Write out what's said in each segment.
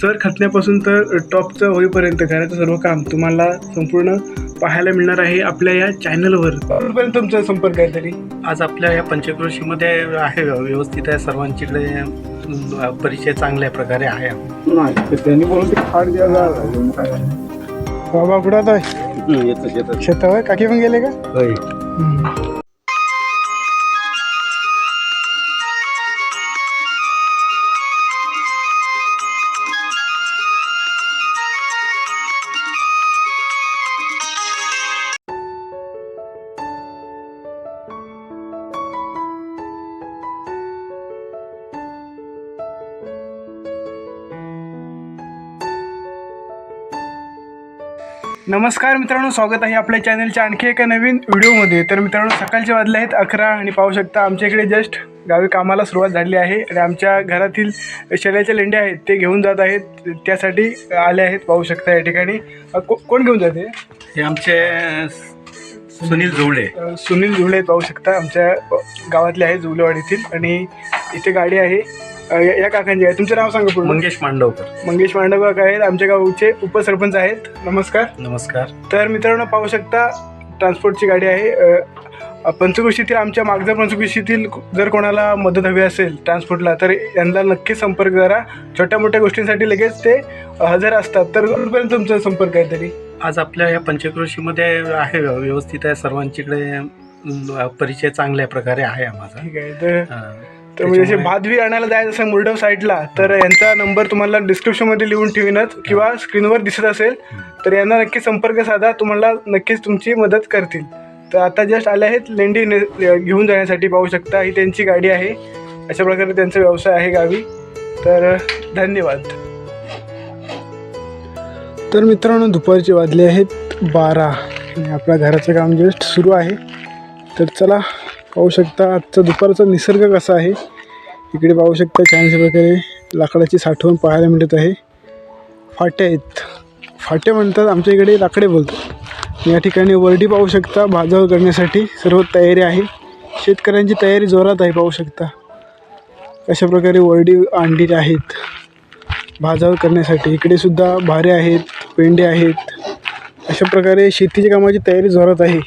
चर खचण्यापासून तर टॉपचं होईपर्यंत घराचं सर्व काम तुम्हाला संपूर्ण पाहायला मिळणार आहे आपल्या या चॅनलवर. कुठपर्यंत तुमचा संपर्क आहे तरी? आज आपल्या या पंचक्रोशीमध्ये आहे, व्यवस्थित आहे, सर्वांच्याकडे परिचय चांगल्या प्रकारे आहे. त्यांनी बोलून ते खाड द्यायला बाबा कुठं आहे? शेतावर काकी पण गेले का? नमस्कार मित्रांनो, स्वागत आहे आपल्या चॅनलच्या आणखी एका नवीन व्हिडिओमध्ये. तर मित्रांनो, सकाळचे वाजले आहेत 11 आणि पाहू शकता आमच्या इकडे जस्ट गावी कामाला सुरुवात झाली आहे आणि आमच्या घरातील शेळ्याच्या लेंड्या आहेत ते घेऊन जात आहेत, त्यासाठी आले आहेत. पाहू शकता या ठिकाणी कोण घेऊन जाते? हे आमचे सुनील जुवळे. सुनील जुवळे पाहू शकता, आमच्या गावातले आहे जुवलेवाडीतील. आणि इथे गाडी आहे या काकांची आहे. तुमचं नाव सांगा पूर्ण? मंगेश मांडवकर. मंगेश मांडवकर काका आहेत, आमच्या गावचे उपसरपंच आहेत. नमस्कार. नमस्कार. तर मित्रांनो, पाहू शकता ट्रान्सपोर्टची गाडी आहे. पंचक्रोशीतील, आमच्या मागच्या पंचक्रोशीतील जर कोणाला मदत हवी असेल ट्रान्सपोर्टला तर यांना नक्की संपर्क करा. छोट्या मोठ्या गोष्टींसाठी लगेच ते हजर असतात. तर कुठपर्यंत तुमचा संपर्क आहे तरी? आज आपल्या या पंचक्रोशीमध्ये आहे, व्यवस्थित आहे, सर्वांच्याकडे परिचय चांगल्या प्रकारे आहे आम्हाला. ठीक आहे. तर म्हणजे असे भात आणायला जायचं असेल मुरडव साईडला तर यांचा नंबर तुम्हाला डिस्क्रिप्शनमध्ये लिहून ठेवीनच किंवा स्क्रीनवर दिसत असेल तर यांना नक्की संपर्क साधा, तुम्हाला नक्कीच तुमची मदत करतील. तर आता जस्ट आले आहेत लेंडी घेऊन जाण्यासाठी. पाहू शकता ही त्यांची गाडी आहे. अशा प्रकारे त्यांचा व्यवसाय आहे गावी. तर धन्यवाद. तर मित्रांनो, दुपारचे वाजले आहेत 12 आणि आपल्या घराचं काम जस्ट सुरू आहे. तर चला, पाहू शकता आजचा दुपारचा निसर्ग कसा आहे. इकडे पाहू शकता छानशा प्रकारे लाकडाची साठवण पाहायला मिळत आहे. फाटे आहेत, फाटे म्हणतात, आमच्या इकडे लाकडे बोलतात. या ठिकाणी वरडी पाहू शकता भाजावर करण्यासाठी सर्व तयारी आहे. शेतकऱ्यांची तयारी जोरात आहे. पाहू शकता अशा प्रकारे वरडी आणली आहेत भाजावर करण्यासाठी. इकडे सुद्धा भारे आहेत, पेंडे आहेत. अशा प्रकारे शेतीच्या कामाची तयारी जोरात आहे.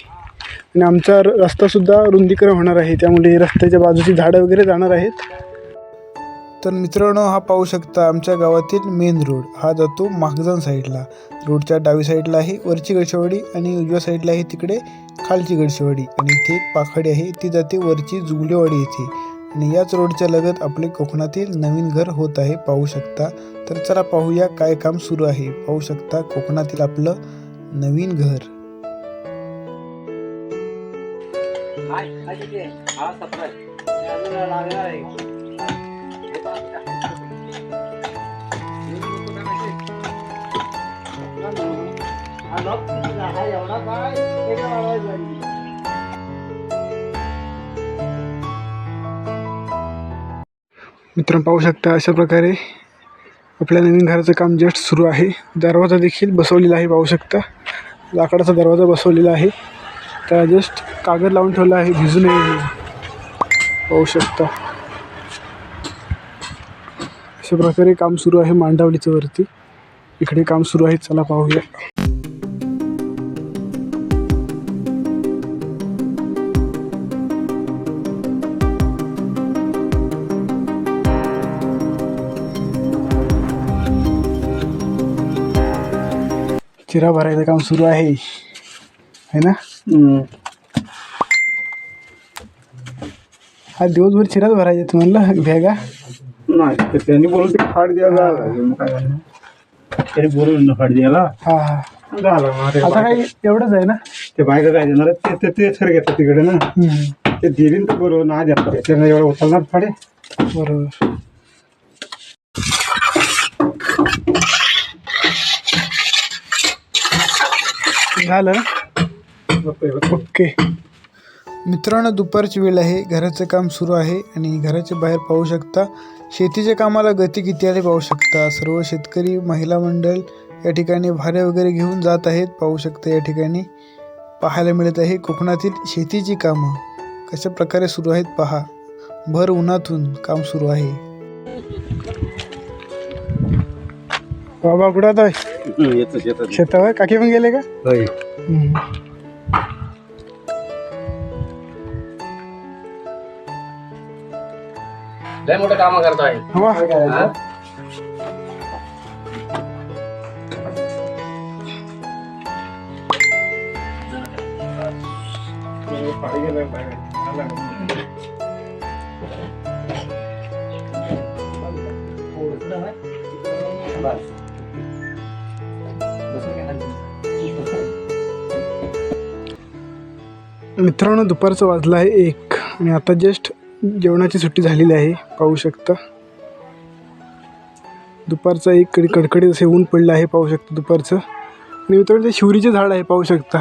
आणि आमचा रस्तासुद्धा रुंदीकरण होणार आहे, त्यामुळे रस्त्याच्या बाजूची झाडं वगैरे जाणार आहेत. तर मित्रांनो, हा पाहू शकता आमच्या गावातील मेन रोड. हा जातो मागजन साईडला. रोडच्या डावी साईडला आहे वरची गडशेवाडी आणि उजव्या साईडला आहे तिकडे खालची गडशेवाडी. आणि इथे एक पाखाडी आहे, ती जाते वरची जुगलेवाडी येथे. आणि याच रोडच्या लगत आपले कोकणातील नवीन घर होत आहे. पाहू शकता. तर चला पाहूया काय काम सुरू आहे. पाहू शकता कोकणातील आपलं नवीन घर. मित्रांनो, पाहू शकता अशा प्रकारे आपल्या नवीन घराचं काम जस्ट सुरू आहे. दरवाजा देखील बसवलेला आहे. पाहू शकता लाकडाचा दरवाजा बसवलेला आहे. त्या जस्ट कागद लावून ठेवला आहे भिजू नये म्हणून. पाहू शकता अशा प्रकारे काम सुरू आहे मांडावलीचं वरती. इकडे काम सुरू आहे. चला पाहूया. चिरा भरायचं काम सुरू आहे ना? हा दिवसभर चिराच भरायचे तुम्हाला बॅगा? नाही, त्यांनी बोलून ते फाड द्यायला त्यांनी बोलून फाड द्यायला. हा हा, झालं. आता काही एवढंच आहे ना? ते बायका काय देणार ते सर घेतात तिकडे ना. ते दिलीन तर बरोबर ना द्या, त्यांना एवढं उचलणार फाडे. बरोबर. झालं. ओके मित्रांनो, दुपारची वेळ आहे. घराचं काम सुरू आहे आणि घराच्या बाहेर पाहू शकता शेतीच्या कामाला गती किती आली. पाहू शकता सर्व शेतकरी महिला मंडळ या ठिकाणी भारे वगैरे घेऊन जात आहेत. पाहू शकता या ठिकाणी पाहायला मिळत आहे कोकणातील शेतीची कामं कशा प्रकारे सुरू आहेत पहा. भर उन्हातून काम सुरू आहे. बाबा कुठं आता शेतावर काकी पण गेले का? हम्म. लय मोठं काम करतोय. वा. मित्रांनो दुपारचं वाजलं आहे 1 आणि आता जस्ट जेवणाची सुट्टी झालेली आहे. पाहू शकता दुपारचं एक कडकडीत असे ऊन पडलं आहे. पाहू शकता दुपारचं. आणि मित्रांनो ते शिवरीचे झाड आहे पाहू शकता.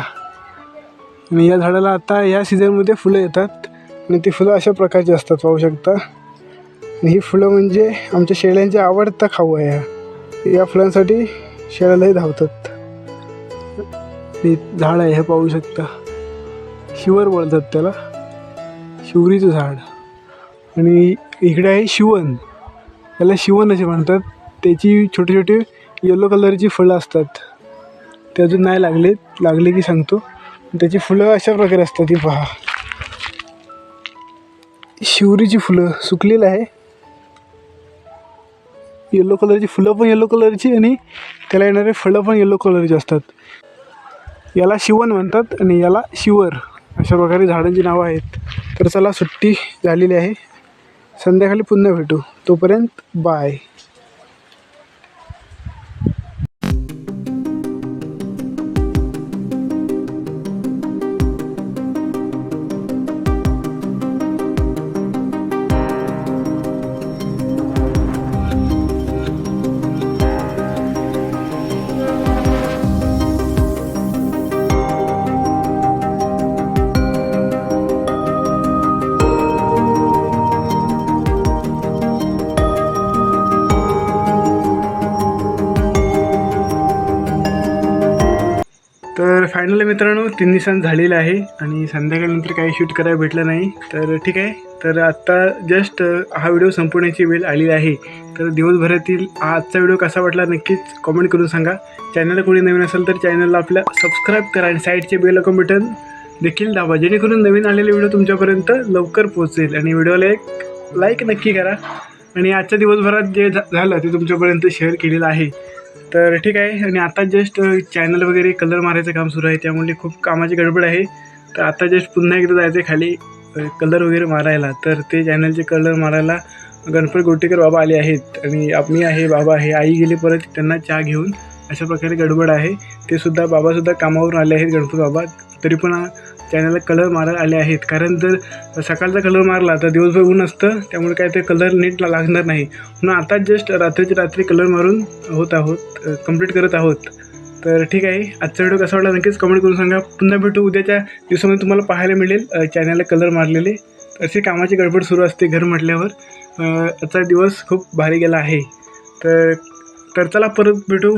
आणि या झाडाला आता या सीझनमध्ये फुलं येतात आणि ती फुलं अशा प्रकारची असतात पाहू शकता. आणि ही फुलं म्हणजे आमच्या शेळ्यांचा आवडता खाऊ आहे हा. या फुलांसाठी शेळ्यालाही धावतात. हे झाड आहे हे पाहू शकता. शिवर बोलतात त्याला, शिवरीचं झाड. आणि इकडे आहे शिवन, त्याला शिवन असे म्हणतात. त्याची छोटे छोटे येलो कलरची फळं असतात. ते अजून नाही लागले की सांगतो. त्याची फुलं अशा प्रकारे असतात. ती पहा शिवरीची फुलं सुकलेलं आहे. येलो कलरची फुलं पण येलो कलरची आणि त्याला येणारे फळं पण येलो कलरची असतात. याला शिवन म्हणतात आणि याला शिवर अशा प्रकारे झाडांची नावं आहेत. तर चला सुट्टी झालेली आहे. संध्याकाळी पुन्हा भेटू. तोपर्यंत बाय. तर फायनली मित्रांनो 3 दिवसांत झालेलं आहे आणि संध्याकाळनंतर काही शूट करायला भेटलं नाही. तर ठीक आहे. तर आत्ता जस्ट हा व्हिडिओ संपवण्याची वेळ आलेली आहे. तर दिवसभरातील आजचा व्हिडिओ कसा वाटला नक्कीच कॉमेंट करून सांगा. चॅनलला कोणी नवीन असेल तर चॅनलला आपल्या सबस्क्राईब करा आणि साईडचे बेल आयकॉन बटन देखील दाबा, जेणेकरून नवीन आलेले व्हिडिओ तुमच्यापर्यंत लवकर पोहोचेल. आणि व्हिडिओला एक लाईक नक्की करा. आणि आजच्या दिवसभरात जे झालं ते तुमच्यापर्यंत शेअर केलेलं आहे. तर ठीक आहे. आणि आता जस्ट चॅनल वगैरे कलर मारायचं काम सुरू आहे, त्यामुळे खूप कामाची गडबड आहे. तर आता जस्ट पुन्हा एकदा जायचं आहे खाली कलर वगैरे मारायला. तर ते चॅनलचे कलर मारायला गणपत गोटेकर बाबा आले आहेत आणि मी आहे, बाबा आहे, आई गेली परत त्यांना चहा घेऊन. अशा प्रकारे गडबड आहे. ते सुद्धा बाबासुद्धा कामावरून आले आहेत गणपत बाबा. तरी पण चॅनलला कलर मारायला आले आहेत. कारण जर सकाळचा कलर मारला तर दिवसभर ऊन असतं, त्यामुळे काय ते कलर नीट लागणार नाही. म्हणून आता जस्ट रात्रीच्या रात्री कलर मारून कंप्लीट करत आहोत. तर ठीक आहे. आजचा व्हिडिओ कसा वाटला नक्कीच कमेंट करून सांगा. पुन्हा भेटू उद्याच्या दिवसामध्ये. तुम्हाला पाहायला मिळेल चॅनलला कलर मारलेले. अशी कामाची गडबड सुरू असते घर म्हटल्यावर. आजचा दिवस खूप भारी गेला आहे. तर चला परत भेटू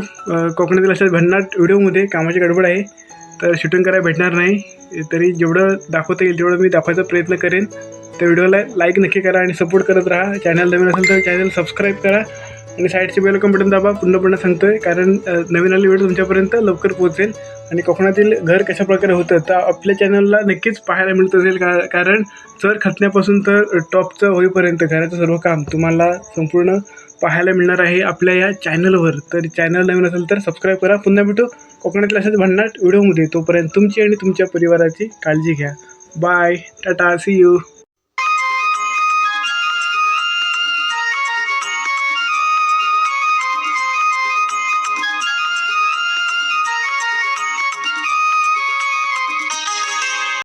कोकणातील अशा भन्नाट व्हिडिओमध्ये. कामाची गडबड आहे तर शूटिंग करायला भेटणार नाही, तरी जेवढं दाखवता येईल तेवढं मी दाखवायचा प्रयत्न करेन. तर व्हिडिओला लाईक नक्की करा आणि सपोर्ट करत राहा. चॅनल नवीन असेल तर चॅनल सबस्क्राईब करा आणि साईडचे बेल आयकॉन बटन दाबा. पुन्हा सांगतो आहे, कारण नवीन आलेली व्हिडिओ तुमच्यापर्यंत लवकर पोहोचेल. आणि कोकणातील घर कशा प्रकारे होतं तर आपल्या चॅनलला नक्कीच पाहायला मिळत असेल. कारण चर खतण्यापासून तर टॉपचं होईपर्यंत घराचं सर्व काम तुम्हाला संपूर्ण पाहायला मिळणार आहे आपल्या या चॅनलवर. तर चॅनल नवीन असेल तर सबस्क्राईब करा. पुन्हा भेटू कोकणातील अशाच भन्नाट व्हिडिओमध्ये. तोपर्यंत तुमची आणि तुमच्या परिवाराची काळजी घ्या. Bye, tata, see you.